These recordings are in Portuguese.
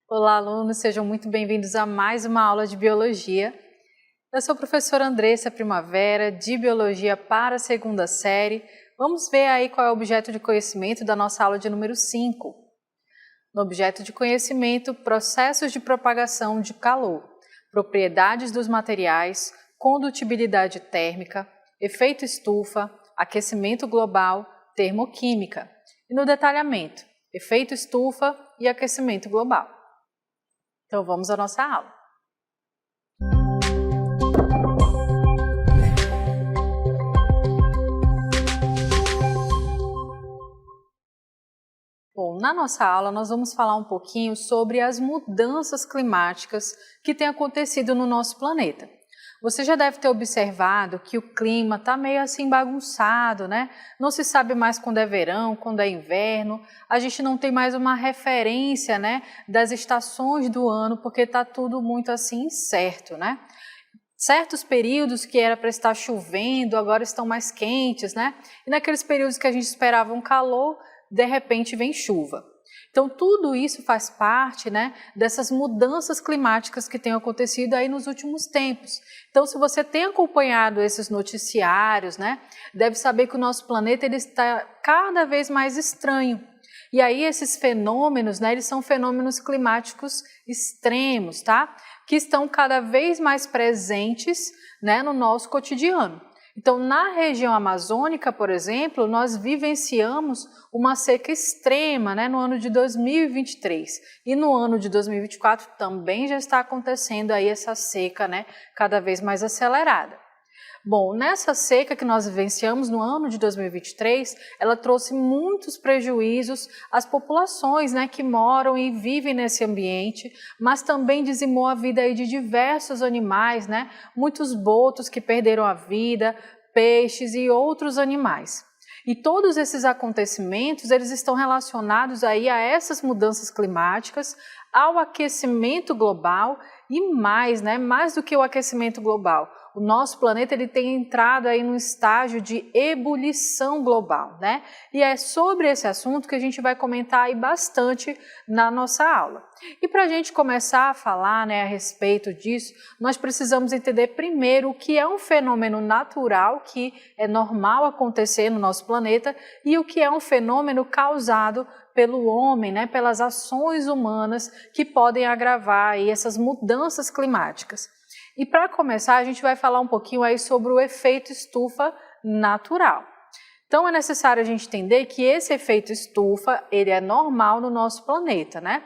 Olá, alunos, sejam muito bem-vindos a mais uma aula de Biologia. Eu sou a professora Andressa Primavera, de Biologia para a segunda série. Vamos ver aí qual é o objeto de conhecimento da nossa aula de número 5. No objeto de conhecimento, processos de propagação de calor, propriedades dos materiais, condutibilidade térmica, efeito estufa, aquecimento global, termoquímica. E no detalhamento, efeito estufa e aquecimento global. Então vamos à nossa aula. Bom, na nossa aula nós vamos falar um pouquinho sobre as mudanças climáticas que têm acontecido no nosso planeta. Você já deve ter observado que o clima está meio assim bagunçado, né? Não se sabe mais quando é verão, quando é inverno. A gente não tem mais uma referência, né, das estações do ano, porque está tudo muito assim incerto, né? Certos períodos que era para estar chovendo, agora estão mais quentes, né? E naqueles períodos que a gente esperava um calor, de repente vem chuva. Então, tudo isso faz parte, né, dessas mudanças climáticas que têm acontecido aí nos últimos tempos. Então, se você tem acompanhado esses noticiários, né, deve saber que o nosso planeta ele está cada vez mais estranho. E aí esses fenômenos, né, eles são fenômenos climáticos extremos, tá? Que estão cada vez mais presentes, né, no nosso cotidiano. Então, na região amazônica, por exemplo, nós vivenciamos uma seca extrema, né, no ano de 2023. E no ano de 2024 também já está acontecendo aí essa seca, né, cada vez mais acelerada. Bom, nessa seca que nós vivenciamos no ano de 2023, ela trouxe muitos prejuízos às populações, né, que moram e vivem nesse ambiente, mas também dizimou a vida aí de diversos animais, né, muitos botos que perderam a vida, peixes e outros animais. E todos esses acontecimentos, eles estão relacionados aí a essas mudanças climáticas, ao aquecimento global e mais, né, mais do que o aquecimento global. O nosso planeta ele tem entrado aí num estágio de ebulição global, né? E é sobre esse assunto que a gente vai comentar aí bastante na nossa aula. E para a gente começar a falar, né, a respeito disso, nós precisamos entender primeiro o que é um fenômeno natural que é normal acontecer no nosso planeta e o que é um fenômeno causado pelo homem, né, pelas ações humanas que podem agravar aí essas mudanças climáticas. E para começar, a gente vai falar um pouquinho aí sobre o efeito estufa natural. Então é necessário a gente entender que esse efeito estufa, ele é normal no nosso planeta, né?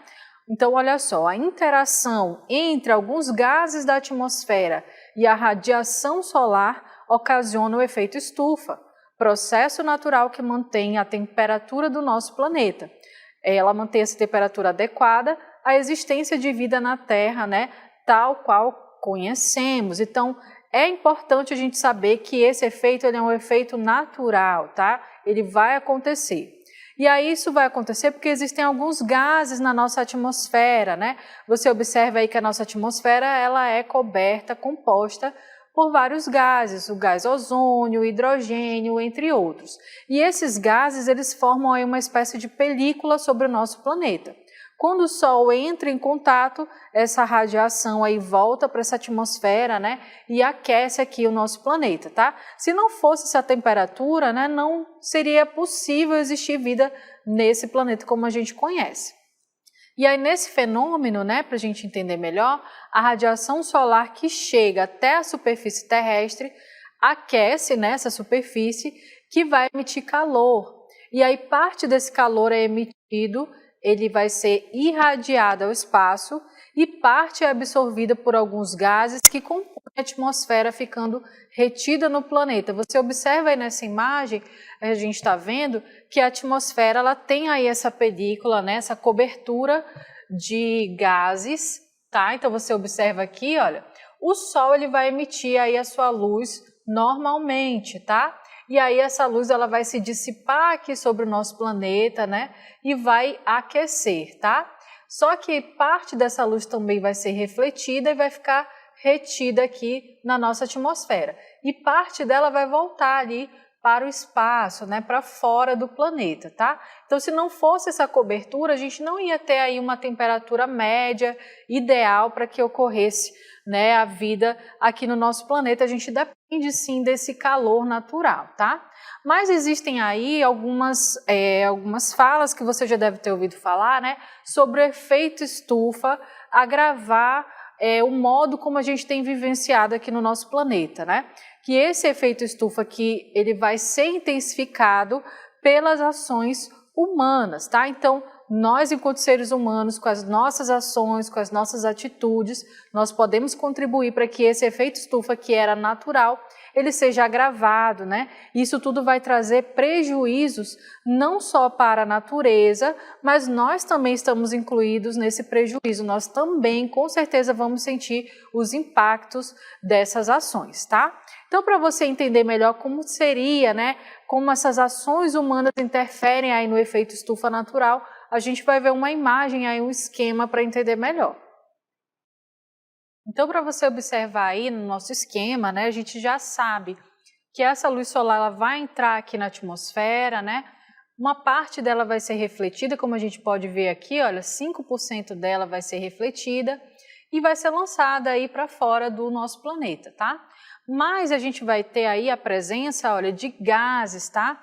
Então olha só, a interação entre alguns gases da atmosfera e a radiação solar ocasiona o efeito estufa, processo natural que mantém a temperatura do nosso planeta. Ela mantém essa temperatura adequada à existência de vida na Terra, né? Tal qual conhecemos. Então, é importante a gente saber que esse efeito ele é um efeito natural, tá? Ele vai acontecer. E aí isso vai acontecer porque existem alguns gases na nossa atmosfera, né? Você observa aí que a nossa atmosfera ela é coberta, composta por vários gases, o gás ozônio, o hidrogênio, entre outros. E esses gases eles formam aí uma espécie de película sobre o nosso planeta. Quando o Sol entra em contato, essa radiação aí volta para essa atmosfera, né, e aquece aqui o nosso planeta, tá? Se não fosse essa temperatura, né, não seria possível existir vida nesse planeta como a gente conhece. E aí nesse fenômeno, né, para a gente entender melhor, a radiação solar que chega até a superfície terrestre aquece nessa superfície que vai emitir calor. E aí parte desse calor é emitido, ele vai ser irradiado ao espaço e parte é absorvida por alguns gases que compõem a atmosfera ficando retida no planeta. Você observa aí nessa imagem, a gente está vendo que a atmosfera ela tem aí essa película, né, essa cobertura de gases, tá? Então você observa aqui, olha, o Sol ele vai emitir aí a sua luz normalmente, tá? E aí essa luz ela vai se dissipar aqui sobre o nosso planeta, né? E vai aquecer, tá? Só que parte dessa luz também vai ser refletida e vai ficar retida aqui na nossa atmosfera. E parte dela vai voltar ali para o espaço, né, para fora do planeta, tá? Então, se não fosse essa cobertura, a gente não ia ter aí uma temperatura média ideal para que ocorresse, né, a vida aqui no nosso planeta. A gente depende sim desse calor natural, tá? Mas existem aí algumas falas que você já deve ter ouvido falar, né, sobre o efeito estufa agravar o modo como a gente tem vivenciado aqui no nosso planeta, né? Que esse efeito estufa aqui, ele vai ser intensificado pelas ações humanas, tá? Então, nós, enquanto seres humanos, com as nossas ações, com as nossas atitudes, nós podemos contribuir para que esse efeito estufa, que era natural, ele seja agravado, né? Isso tudo vai trazer prejuízos não só para a natureza, mas nós também estamos incluídos nesse prejuízo. Nós também, com certeza, vamos sentir os impactos dessas ações, tá? Então, para você entender melhor como seria, né? Como essas ações humanas interferem aí no efeito estufa natural, a gente vai ver uma imagem aí, um esquema para entender melhor. Então, para você observar aí no nosso esquema, né, a gente já sabe que essa luz solar ela vai entrar aqui na atmosfera, né? Uma parte dela vai ser refletida, como a gente pode ver aqui, olha, 5% dela vai ser refletida e vai ser lançada aí para fora do nosso planeta, tá? Mas a gente vai ter aí a presença, olha, de gases, tá?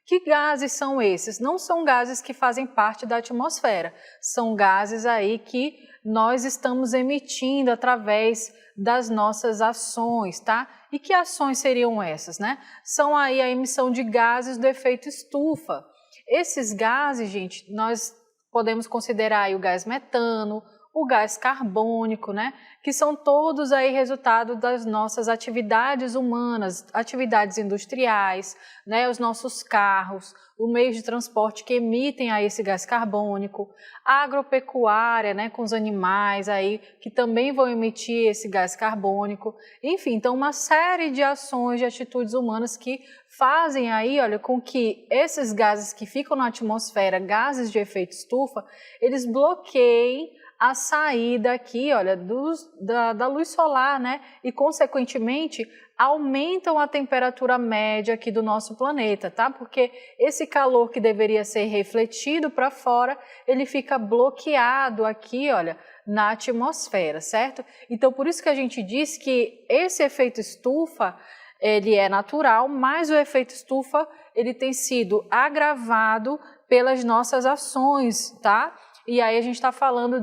Que gases são esses? Não são gases que fazem parte da atmosfera, são gases aí que nós estamos emitindo através das nossas ações, tá? E que ações seriam essas, né? São aí a emissão de gases do efeito estufa. Esses gases, gente, nós podemos considerar aí o gás metano, o gás carbônico, né? Que são todos aí resultado das nossas atividades humanas, atividades industriais, né? Os nossos carros, o meio de transporte que emitem aí esse gás carbônico, a agropecuária, né? Com os animais aí que também vão emitir esse gás carbônico. Enfim, então uma série de ações, de atitudes humanas que fazem aí, olha, com que esses gases que ficam na atmosfera, gases de efeito estufa, eles bloqueiem a saída aqui, olha, da luz solar, né? E, consequentemente, aumentam a temperatura média aqui do nosso planeta, tá? Porque esse calor que deveria ser refletido para fora, ele fica bloqueado aqui, olha, na atmosfera, certo? Então, por isso que a gente diz que esse efeito estufa, ele é natural, mas o efeito estufa, ele tem sido agravado pelas nossas ações, tá? E aí a gente está falando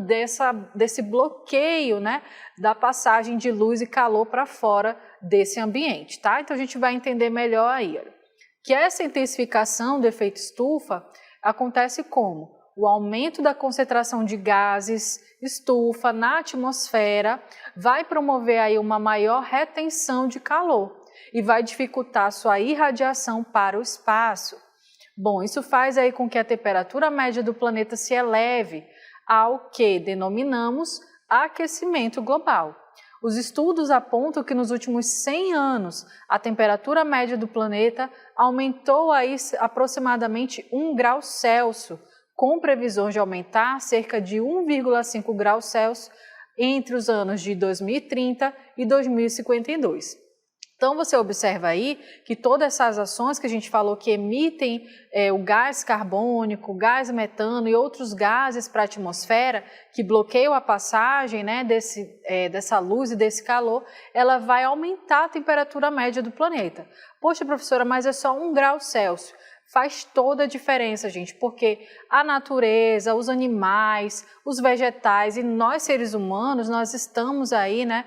desse bloqueio, né, da passagem de luz e calor para fora desse ambiente, tá? Então a gente vai entender melhor aí, olha, que essa intensificação do efeito estufa acontece como? O aumento da concentração de gases estufa na atmosfera vai promover aí uma maior retenção de calor e vai dificultar sua irradiação para o espaço. Bom, isso faz aí com que a temperatura média do planeta se eleve ao que denominamos aquecimento global. Os estudos apontam que nos últimos 100 anos a temperatura média do planeta aumentou aí aproximadamente 1 grau Celsius, com previsões de aumentar cerca de 1,5 graus Celsius entre os anos de 2030 e 2052. Então, você observa aí que todas essas ações que a gente falou que emitem o gás carbônico, o gás metano e outros gases para a atmosfera, que bloqueiam a passagem, né, dessa luz e desse calor, ela vai aumentar a temperatura média do planeta. Poxa, professora, mas é só 1 grau Celsius. Faz toda a diferença, gente, porque a natureza, os animais, os vegetais e nós seres humanos, nós estamos aí, né,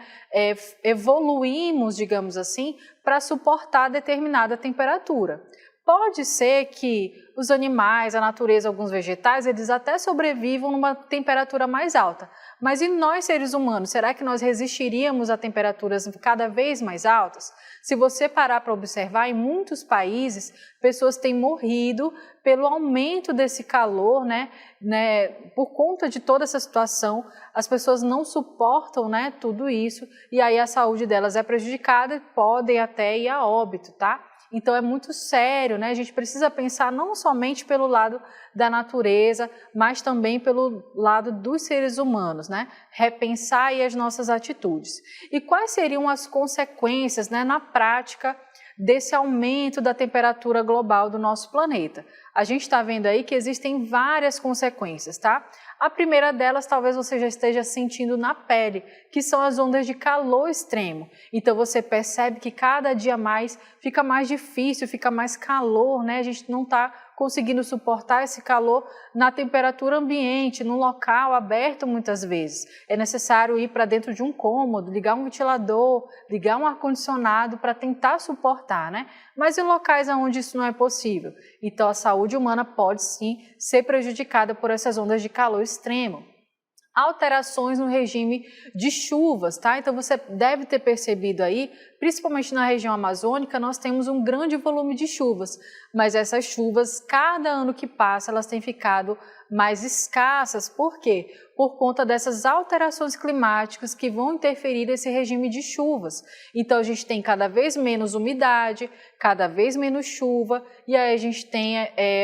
evoluímos, digamos assim, para suportar determinada temperatura. Pode ser que os animais, a natureza, alguns vegetais, eles até sobrevivam numa temperatura mais alta. Mas e nós, seres humanos, será que nós resistiríamos a temperaturas cada vez mais altas? Se você parar para observar, em muitos países, pessoas têm morrido pelo aumento desse calor, né, por conta de toda essa situação, as pessoas não suportam, né, tudo isso, e aí a saúde delas é prejudicada e podem até ir a óbito, tá? Então é muito sério, né? A gente precisa pensar não somente pelo lado da natureza, mas também pelo lado dos seres humanos, né? Repensar aí as nossas atitudes. E quais seriam as consequências, né, na prática desse aumento da temperatura global do nosso planeta? A gente está vendo aí que existem várias consequências, tá? A primeira delas, talvez você já esteja sentindo na pele, que são as ondas de calor extremo. Então você percebe que cada dia mais fica mais difícil, fica mais calor, né? A gente não está conseguindo suportar esse calor na temperatura ambiente, no local aberto muitas vezes. É necessário ir para dentro de um cômodo, ligar um ventilador, ligar um ar-condicionado para tentar suportar, né? Mas em locais onde isso não é possível. Então a saúde humana pode sim ser prejudicada por essas ondas de calor extremo. Alterações no regime de chuvas, tá? Então você deve ter percebido aí, principalmente na região amazônica, nós temos um grande volume de chuvas, mas essas chuvas, cada ano que passa, elas têm ficado mais escassas. Por quê? Por conta dessas alterações climáticas que vão interferir nesse regime de chuvas. Então a gente tem cada vez menos umidade, cada vez menos chuva, e aí a gente tem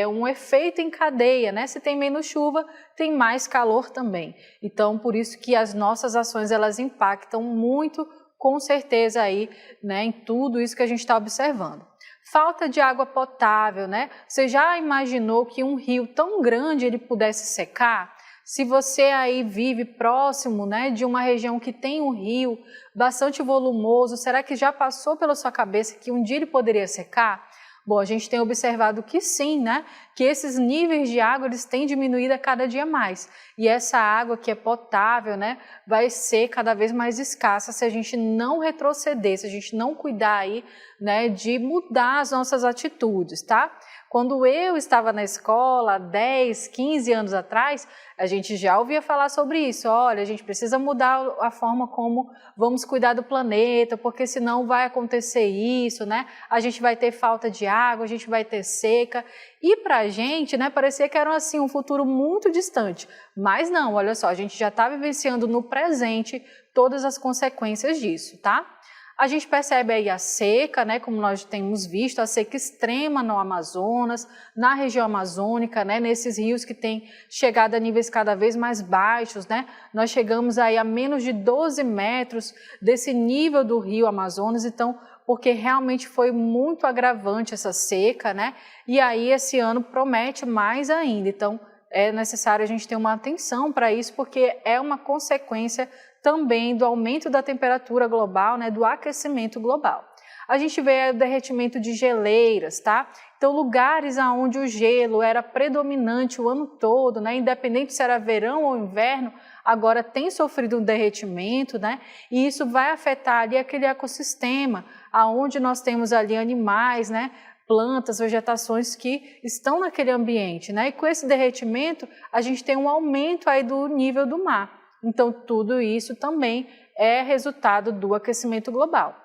um efeito em cadeia, né? Se tem menos chuva, tem mais calor também. Então, por isso que as nossas ações, elas impactam muito, com certeza, aí, né, em tudo isso que a gente está observando. Falta de água potável, né? Você já imaginou que um rio tão grande ele pudesse secar? Se você aí vive próximo, né, de uma região que tem um rio bastante volumoso, será que já passou pela sua cabeça que um dia ele poderia secar? Bom, a gente tem observado que sim, né? Que esses níveis de água eles têm diminuído a cada dia mais. E essa água que é potável, né, vai ser cada vez mais escassa se a gente não retroceder, se a gente não cuidar aí, né, de mudar as nossas atitudes, tá? Quando eu estava na escola, 10, 15 anos atrás, a gente já ouvia falar sobre isso. Olha, a gente precisa mudar a forma como vamos cuidar do planeta, porque senão vai acontecer isso, né? A gente vai ter falta de água, a gente vai ter seca. E para a gente, né, parecia que era assim, um futuro muito distante. Mas não, olha só, a gente já está vivenciando no presente todas as consequências disso, tá? A gente percebe aí a seca, né, como nós temos visto, a seca extrema no Amazonas, na região amazônica, né, nesses rios que têm chegado a níveis cada vez mais baixos, né, nós chegamos aí a menos de 12 metros desse nível do rio Amazonas, então, porque realmente foi muito agravante essa seca, né, e aí esse ano promete mais ainda, então é necessário a gente ter uma atenção para isso, porque é uma consequência também do aumento da temperatura global, né, do aquecimento global. A gente vê o derretimento de geleiras, tá? Então, lugares onde o gelo era predominante o ano todo, né, independente se era verão ou inverno, agora tem sofrido um derretimento, né, e isso vai afetar ali aquele ecossistema, aonde nós temos ali animais, né, plantas, vegetações que estão naquele ambiente, né, e com esse derretimento a gente tem um aumento aí do nível do mar. Então, tudo isso também é resultado do aquecimento global.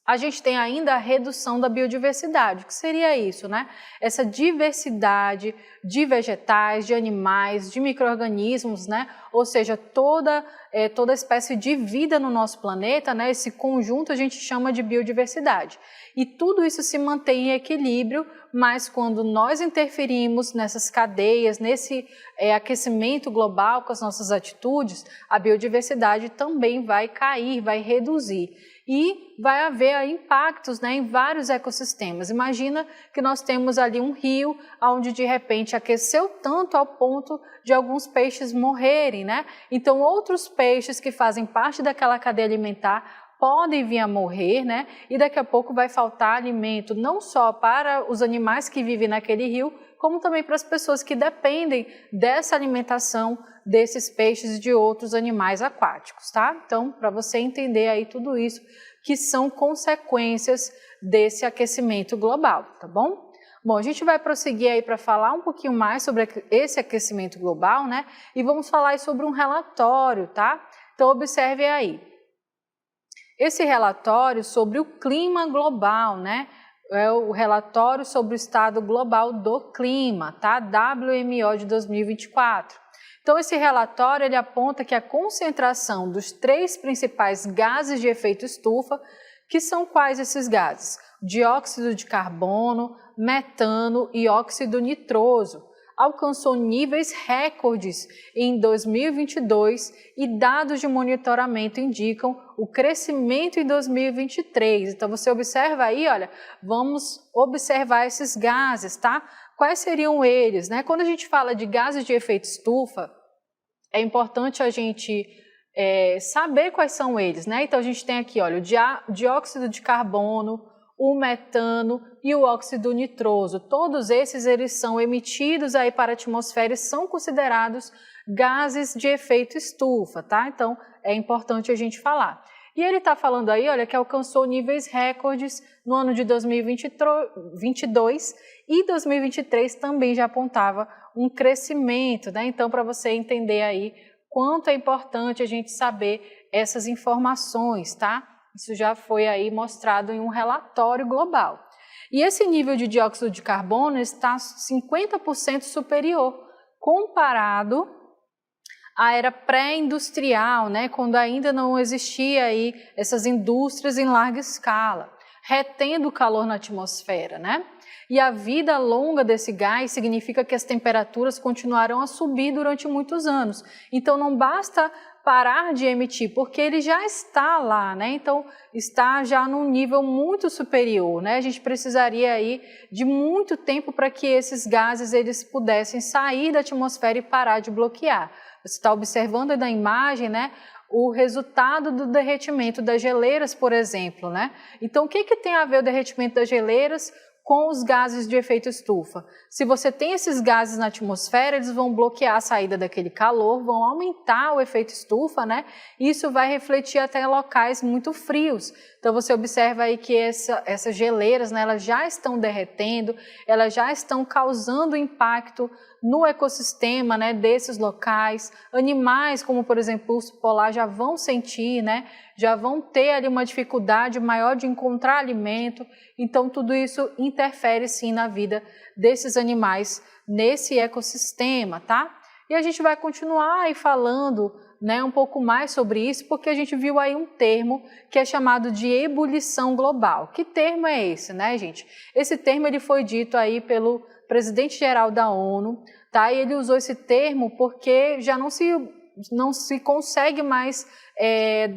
A gente tem ainda a redução da biodiversidade. O que seria isso, né? Essa diversidade de vegetais, de animais, de micro-organismos, né? Ou seja, toda espécie de vida no nosso planeta, né? Esse conjunto a gente chama de biodiversidade. E tudo isso se mantém em equilíbrio, mas quando nós interferimos nessas cadeias, nesse aquecimento global com as nossas atitudes, a biodiversidade também vai cair, vai reduzir. E vai haver impactos, né, em vários ecossistemas. Imagina que nós temos ali um rio onde de repente aqueceu tanto ao ponto de alguns peixes morrerem, né? Então outros peixes que fazem parte daquela cadeia alimentar podem vir a morrer, né? E daqui a pouco vai faltar alimento não só para os animais que vivem naquele rio, como também para as pessoas que dependem dessa alimentação desses peixes e de outros animais aquáticos, tá? Então, para você entender aí tudo isso, que são consequências desse aquecimento global, tá bom? Bom, a gente vai prosseguir aí para falar um pouquinho mais sobre esse aquecimento global, né? E vamos falar aí sobre um relatório, tá? Então, observe aí. Esse relatório sobre o clima global, né? É o relatório sobre o estado global do clima, tá? WMO de 2024. Então, esse relatório ele aponta que a concentração dos 3 principais gases de efeito estufa, que são quais esses gases? dióxido de carbono, metano e óxido nitroso. Alcançou níveis recordes em 2022 e dados de monitoramento indicam o crescimento em 2023. Então você observa aí, olha, vamos observar esses gases, tá? Quais seriam eles, né? Quando a gente fala de gases de efeito estufa, é importante a gente saber quais são eles, né? Então a gente tem aqui, olha, o dióxido de carbono, o metano e o óxido nitroso. Todos esses eles são emitidos aí para a atmosfera e são considerados gases de efeito estufa, tá? Então é importante a gente falar. E ele está falando aí, olha, que alcançou níveis recordes no ano de 2022 e 2023 também já apontava um crescimento, né? Então, para você entender aí quanto é importante a gente saber essas informações, tá? Isso já foi aí mostrado em um relatório global. E esse nível de dióxido de carbono está 50% superior, comparado à era pré-industrial, né, quando ainda não existia aí essas indústrias em larga escala, retendo o calor na atmosfera, né? E a vida longa desse gás significa que as temperaturas continuarão a subir durante muitos anos. Então não basta parar de emitir, porque ele já está lá, né? Então está já num nível muito superior, né? A gente precisaria aí de muito tempo para que esses gases eles pudessem sair da atmosfera e parar de bloquear. Você está observando aí na imagem, né? O resultado do derretimento das geleiras, por exemplo, né? Então o que tem a ver o derretimento das geleiras com os gases de efeito estufa? Se você tem esses gases na atmosfera, eles vão bloquear a saída daquele calor, vão aumentar o efeito estufa, né? E isso vai refletir até em locais muito frios. Então você observa aí que essas geleiras, né, elas já estão derretendo, elas já estão causando impacto no ecossistema, né, desses locais. Animais, como por exemplo o urso polar, já vão sentir, né, já vão ter ali uma dificuldade maior de encontrar alimento. Então tudo isso interfere sim na vida desses animais nesse ecossistema, tá? E a gente vai continuar aí falando, né, um pouco mais sobre isso, porque a gente viu aí um termo que é chamado de ebulição global. Que termo é esse, né, gente? Esse termo ele foi dito aí pelo presidente-geral da ONU, tá? E ele usou esse termo porque já não se consegue mais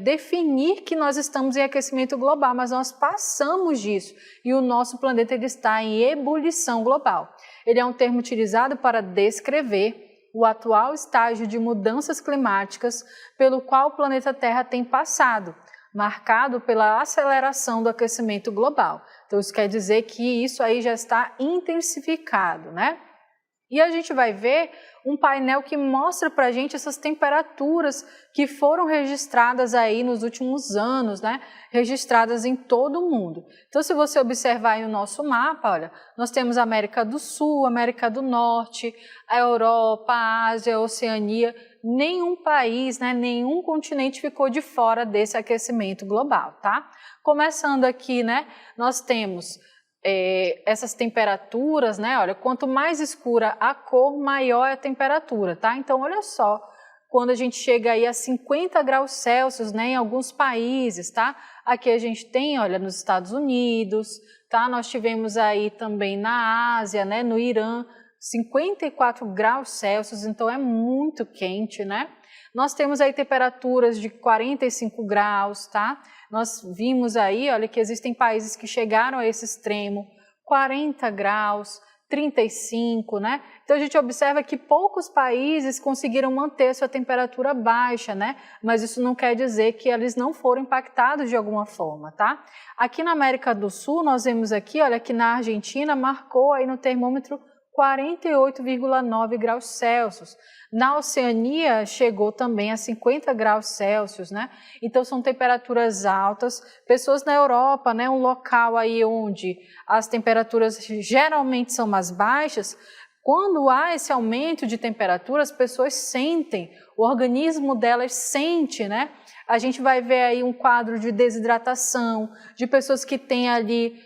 definir que nós estamos em aquecimento global, mas nós passamos disso e o nosso planeta ele está em ebulição global. Ele é um termo utilizado para descrever o atual estágio de mudanças climáticas pelo qual o planeta Terra tem passado, marcado pela aceleração do aquecimento global. Então isso quer dizer que isso aí já está intensificado, né? E a gente vai ver um painel que mostra para a gente essas temperaturas que foram registradas aí nos últimos anos, né? Registradas em todo o mundo. Então, se você observar aí o nosso mapa, olha, nós temos a América do Sul, América do Norte, a Europa, a Ásia, a Oceania. Nenhum país, né, nenhum continente ficou de fora desse aquecimento global, tá? Começando aqui, né, nós temos essas temperaturas, né? Olha, quanto mais escura a cor, maior é a temperatura, tá? Então, olha só, quando a gente chega aí a 50 graus Celsius, né, em alguns países, tá? Aqui a gente tem, olha, nos Estados Unidos, tá? Nós tivemos aí também na Ásia, né, no Irã, 54 graus Celsius, então é muito quente, né? Nós temos aí temperaturas de 45 graus, tá? Nós vimos aí, olha, que existem países que chegaram a esse extremo, 40 graus, 35, né? Então a gente observa que poucos países conseguiram manter sua temperatura baixa, né? Mas isso não quer dizer que eles não foram impactados de alguma forma, tá? Aqui na América do Sul, nós vemos aqui, olha, que na Argentina marcou aí no termômetro 48,9 graus Celsius. Na Oceania chegou também a 50 graus Celsius, né? Então são temperaturas altas. Pessoas na Europa, né, um local aí onde as temperaturas geralmente são mais baixas, quando há esse aumento de temperatura, as pessoas sentem, o organismo delas sente, né? A gente vai ver aí um quadro de desidratação, de pessoas que têm ali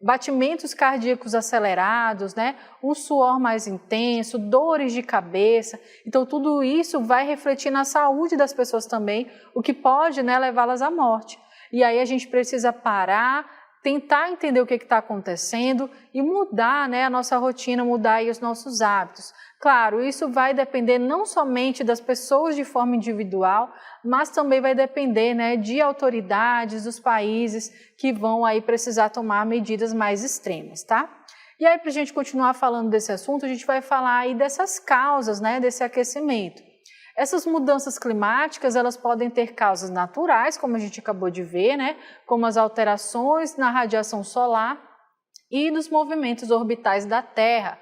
batimentos cardíacos acelerados, né? Um suor mais intenso, dores de cabeça. Então, tudo isso vai refletir na saúde das pessoas também, o que pode, né, levá-las à morte. E aí a gente precisa parar, tentar entender o que está acontecendo e mudar, né, a nossa rotina, mudar aí os nossos hábitos. Claro, isso vai depender não somente das pessoas de forma individual, mas também vai depender, né, de autoridades dos países que vão aí precisar tomar medidas mais extremas, tá? E aí, para a gente continuar falando desse assunto, a gente vai falar aí dessas causas, né, desse aquecimento. Essas mudanças climáticas, elas podem ter causas naturais, como a gente acabou de ver, né, como as alterações na radiação solar e nos movimentos orbitais da Terra,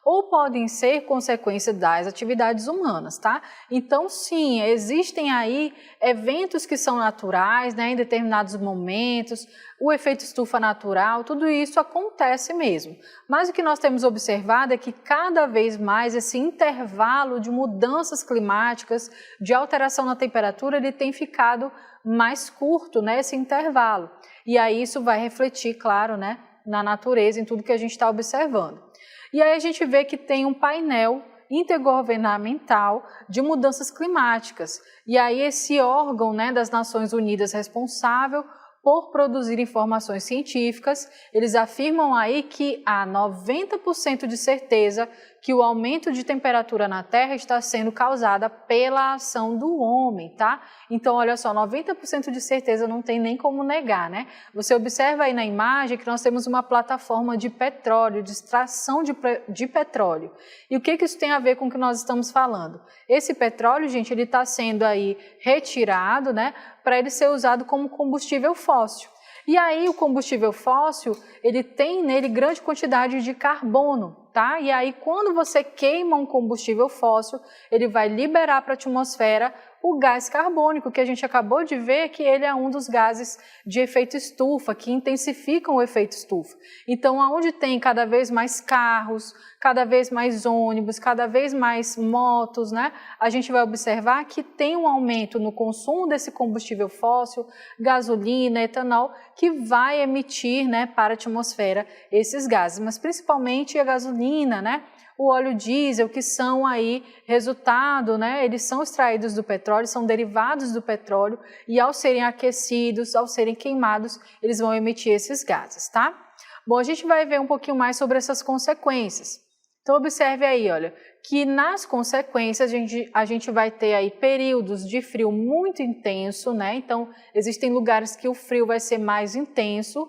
ou podem ser consequência das atividades humanas, tá? Então, sim, existem aí eventos que são naturais, né, em determinados momentos, o efeito estufa natural, tudo isso acontece mesmo. Mas o que nós temos observado é que cada vez mais esse intervalo de mudanças climáticas, de alteração na temperatura, ele tem ficado mais curto, né, esse intervalo. E aí isso vai refletir, claro, né, na natureza, em tudo que a gente está observando. E aí a gente vê que tem um painel intergovernamental de mudanças climáticas. E aí esse órgão, né, das Nações Unidas responsável por produzir informações científicas, eles afirmam aí que há 90% de certeza que o aumento de temperatura na Terra está sendo causada pela ação do homem, tá? Então, olha só, 90% de certeza não tem nem como negar, né? Você observa aí na imagem que nós temos uma plataforma de petróleo, de extração de petróleo. E o que isso tem a ver com o que nós estamos falando? Esse petróleo, gente, ele está sendo aí retirado, né, para ele ser usado como combustível fóssil. E aí o combustível fóssil, ele tem nele grande quantidade de carbono, tá? E aí quando você queima um combustível fóssil, ele vai liberar para a atmosfera o gás carbônico, que a gente acabou de ver que ele é um dos gases de efeito estufa, que intensificam o efeito estufa. Então, aonde tem cada vez mais carros, cada vez mais ônibus, cada vez mais motos, né? A gente vai observar que tem um aumento no consumo desse combustível fóssil, gasolina, etanol, que vai emitir, né, para a atmosfera esses gases, mas principalmente a gasolina, né? O óleo diesel, que são aí resultado, né? Eles são extraídos do petróleo, são derivados do petróleo e ao serem aquecidos, ao serem queimados, eles vão emitir esses gases, tá? Bom, a gente vai ver um pouquinho mais sobre essas consequências. Então, observe aí, olha, que nas consequências a gente vai ter aí períodos de frio muito intenso, né? Então, existem lugares que o frio vai ser mais intenso.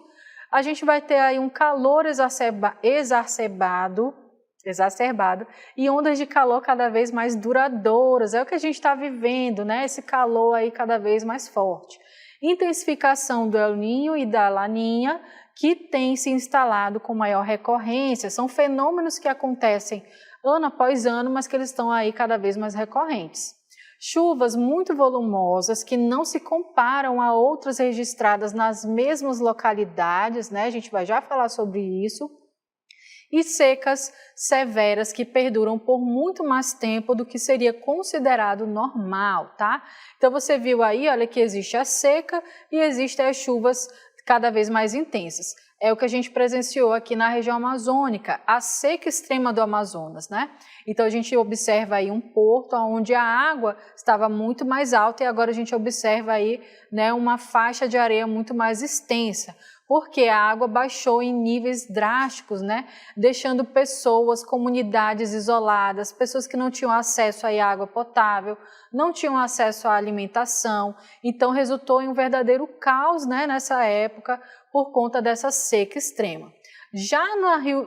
A gente vai ter aí um calor exacerbado e ondas de calor cada vez mais duradouras. É o que a gente está vivendo, né? Esse calor aí cada vez mais forte. Intensificação do El Niño e da Laninha, que tem se instalado com maior recorrência. São fenômenos que acontecem ano após ano, mas que eles estão aí cada vez mais recorrentes. Chuvas muito volumosas que não se comparam a outras registradas nas mesmas localidades, né? A gente vai já falar sobre isso. E secas severas que perduram por muito mais tempo do que seria considerado normal, tá? Então você viu aí, olha, que existe a seca e existem as chuvas cada vez mais intensas. É o que a gente presenciou aqui na região amazônica, a seca extrema do Amazonas, né? Então a gente observa aí um porto onde a água estava muito mais alta e agora a gente observa aí, né, uma faixa de areia muito mais extensa, porque a água baixou em níveis drásticos, né? Deixando pessoas, comunidades isoladas, pessoas que não tinham acesso à água potável, não tinham acesso à alimentação, então resultou em um verdadeiro caos, né, nessa época, por conta dessa seca extrema. Já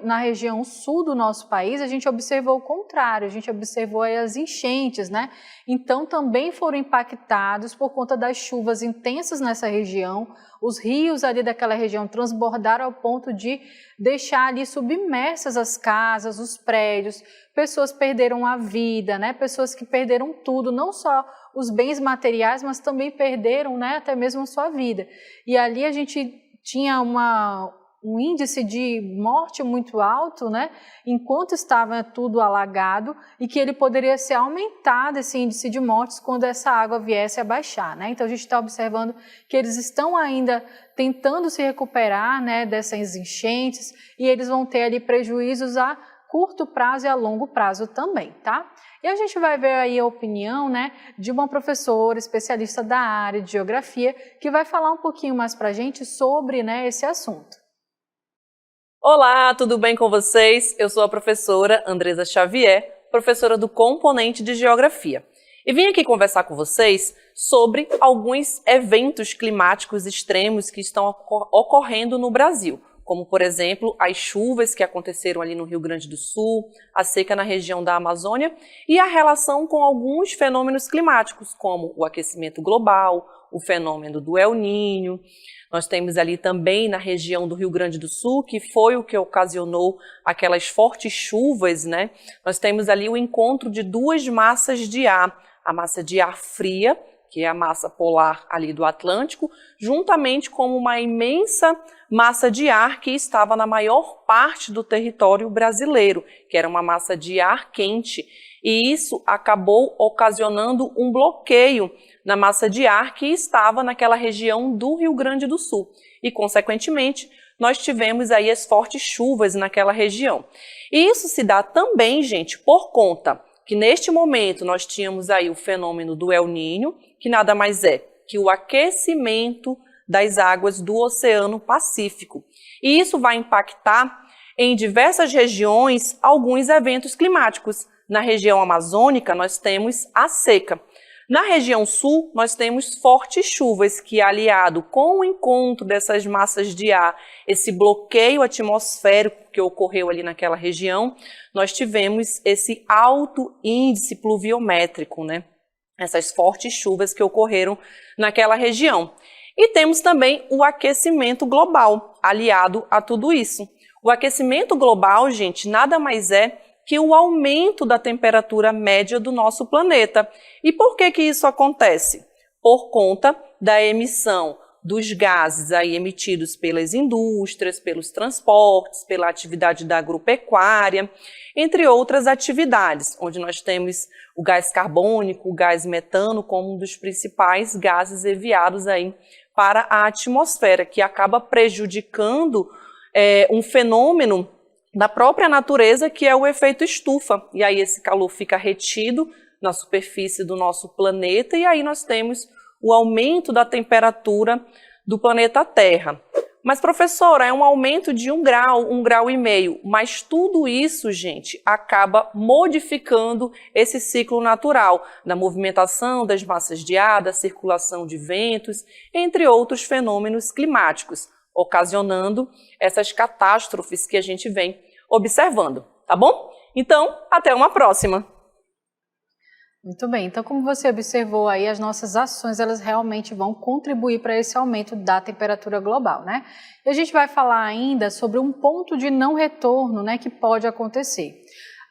na região sul do nosso país, a gente observou o contrário, a gente observou aí as enchentes, né? Então também foram impactados por conta das chuvas intensas nessa região, os rios ali daquela região transbordaram ao ponto de deixar ali submersas as casas, os prédios, pessoas perderam a vida, né? Pessoas que perderam tudo, não só os bens materiais, mas também perderam, né, até mesmo a sua vida. E ali a gente tinha um índice de morte muito alto, né, enquanto estava tudo alagado e que ele poderia ser aumentado, esse índice de mortes, quando essa água viesse a baixar, né? Então a gente está observando que eles estão ainda tentando se recuperar, né, dessas enchentes e eles vão ter ali prejuízos a curto prazo e a longo prazo também, tá? E a gente vai ver aí a opinião, né, de uma professora especialista da área de geografia que vai falar um pouquinho mais para a gente sobre, né, esse assunto. Olá, tudo bem com vocês? Eu sou a professora Andresa Xavier, professora do componente de Geografia. E vim aqui conversar com vocês sobre alguns eventos climáticos extremos que estão ocorrendo no Brasil, como, por exemplo, as chuvas que aconteceram ali no Rio Grande do Sul, a seca na região da Amazônia e a relação com alguns fenômenos climáticos, como o aquecimento global, o fenômeno do El Niño. Nós temos ali também na região do Rio Grande do Sul, que foi o que ocasionou aquelas fortes chuvas, né? Nós temos ali o encontro de duas massas de ar, a massa de ar fria, que é a massa polar ali do Atlântico, juntamente com uma imensa massa de ar que estava na maior parte do território brasileiro, que era uma massa de ar quente. E isso acabou ocasionando um bloqueio na massa de ar que estava naquela região do Rio Grande do Sul. E, consequentemente, nós tivemos aí as fortes chuvas naquela região. E isso se dá também, gente, por conta que neste momento nós tínhamos aí o fenômeno do El Niño, que nada mais é que o aquecimento das águas do Oceano Pacífico. E isso vai impactar em diversas regiões alguns eventos climáticos. Na região amazônica, nós temos a seca. Na região sul, nós temos fortes chuvas que, aliado com o encontro dessas massas de ar, esse bloqueio atmosférico que ocorreu ali naquela região, nós tivemos esse alto índice pluviométrico, né? Essas fortes chuvas que ocorreram naquela região. E temos também o aquecimento global, aliado a tudo isso. O aquecimento global, gente, nada mais é que o aumento da temperatura média do nosso planeta. E por que isso acontece? Por conta da emissão dos gases aí emitidos pelas indústrias, pelos transportes, pela atividade da agropecuária, entre outras atividades, onde nós temos o gás carbônico, o gás metano como um dos principais gases enviados aí para a atmosfera, que acaba prejudicando um fenômeno da própria natureza, que é o efeito estufa. E aí esse calor fica retido na superfície do nosso planeta e aí nós temos o aumento da temperatura do planeta Terra. Mas, professora, é um aumento de 1 grau e meio, mas tudo isso, gente, acaba modificando esse ciclo natural da movimentação das massas de ar, da circulação de ventos, entre outros fenômenos climáticos, ocasionando essas catástrofes que a gente vem observando, tá bom? Então, até uma próxima! Muito bem, então como você observou aí, as nossas ações, elas realmente vão contribuir para esse aumento da temperatura global, né? E a gente vai falar ainda sobre um ponto de não retorno, né, que pode acontecer.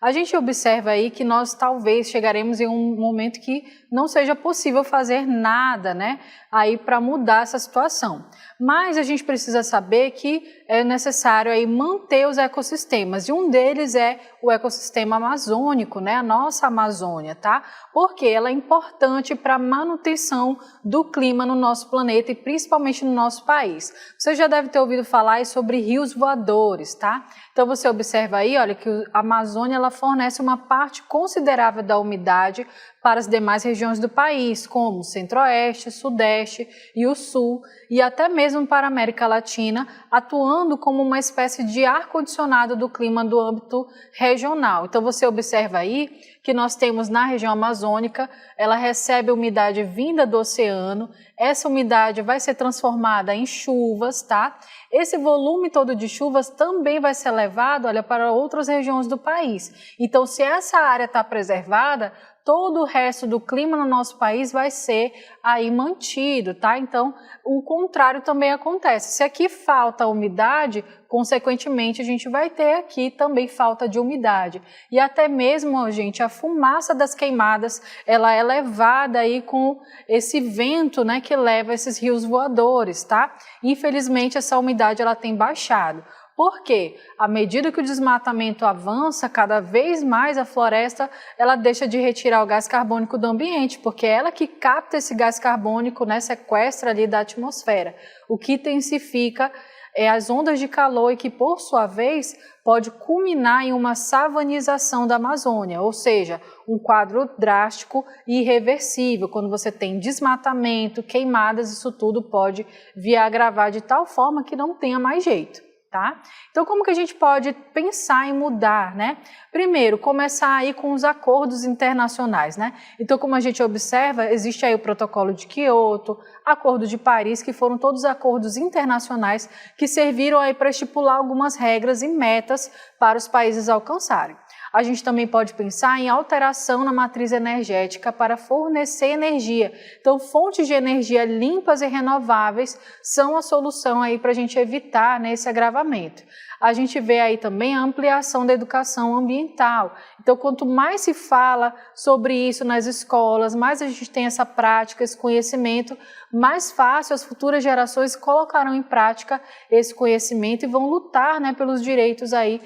A gente observa aí que nós talvez chegaremos em um momento que não seja possível fazer nada, né, aí para mudar essa situação. Mas a gente precisa saber que é necessário aí manter os ecossistemas, e um deles é o ecossistema amazônico, né, a nossa Amazônia, tá? Porque ela é importante para a manutenção do clima no nosso planeta e principalmente no nosso país. Você já deve ter ouvido falar aí sobre rios voadores, tá? Então você observa aí, olha, que a Amazônia ela fornece uma parte considerável da umidade para as demais regiões do país, como o Centro-Oeste, Sudeste e o Sul, e até mesmo para a América Latina, atuando como uma espécie de ar-condicionado do clima do âmbito regional. Então você observa aí que nós temos na região amazônica, ela recebe umidade vinda do oceano, essa umidade vai ser transformada em chuvas, tá? Esse volume todo de chuvas também vai ser levado, olha, para outras regiões do país. Então, se essa área está preservada, todo o resto do clima no nosso país vai ser aí mantido, tá? Então, o contrário também acontece. Se aqui falta umidade, consequentemente, a gente vai ter aqui também falta de umidade. E até mesmo, gente, a fumaça das queimadas, ela é levada aí com esse vento, né, que leva esses rios voadores, tá? Infelizmente, essa umidade, ela tem baixado. Por quê? À medida que o desmatamento avança, cada vez mais a floresta ela deixa de retirar o gás carbônico do ambiente, porque é ela que capta esse gás carbônico, né, sequestra ali da atmosfera, o que intensifica as ondas de calor e que, por sua vez, pode culminar em uma savanização da Amazônia, ou seja, um quadro drástico e irreversível. Quando você tem desmatamento, queimadas, isso tudo pode vir a agravar de tal forma que não tenha mais jeito. Tá? Então, como que a gente pode pensar em mudar, né? Primeiro, começar aí com os acordos internacionais, né? Então, como a gente observa, existe aí o Protocolo de Quioto, Acordo de Paris, que foram todos acordos internacionais que serviram aí para estipular algumas regras e metas para os países alcançarem. A gente também pode pensar em alteração na matriz energética para fornecer energia. Então, fontes de energia limpas e renováveis são a solução aí para a gente evitar, né, esse agravamento. A gente vê aí também a ampliação da educação ambiental. Então, quanto mais se fala sobre isso nas escolas, mais a gente tem essa prática, esse conhecimento, mais fácil as futuras gerações colocarão em prática esse conhecimento e vão lutar, né, pelos direitos aí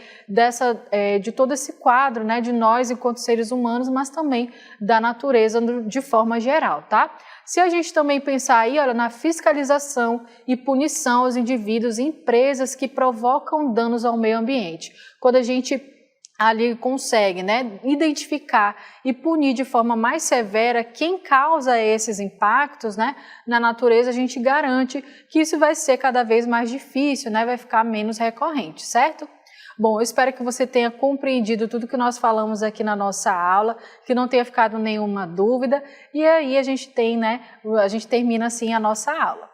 de todo esse quadro, né, de nós enquanto seres humanos, mas também da natureza de forma geral, tá? Se a gente também pensar aí, olha, na fiscalização e punição aos indivíduos e empresas que provocam danos ao meio ambiente, quando a gente ali consegue, né, identificar e punir de forma mais severa quem causa esses impactos, né, na natureza, a gente garante que isso vai ser cada vez mais difícil, né, vai ficar menos recorrente, certo? Bom, eu espero que você tenha compreendido tudo que nós falamos aqui na nossa aula, que não tenha ficado nenhuma dúvida, e aí a gente termina assim a nossa aula.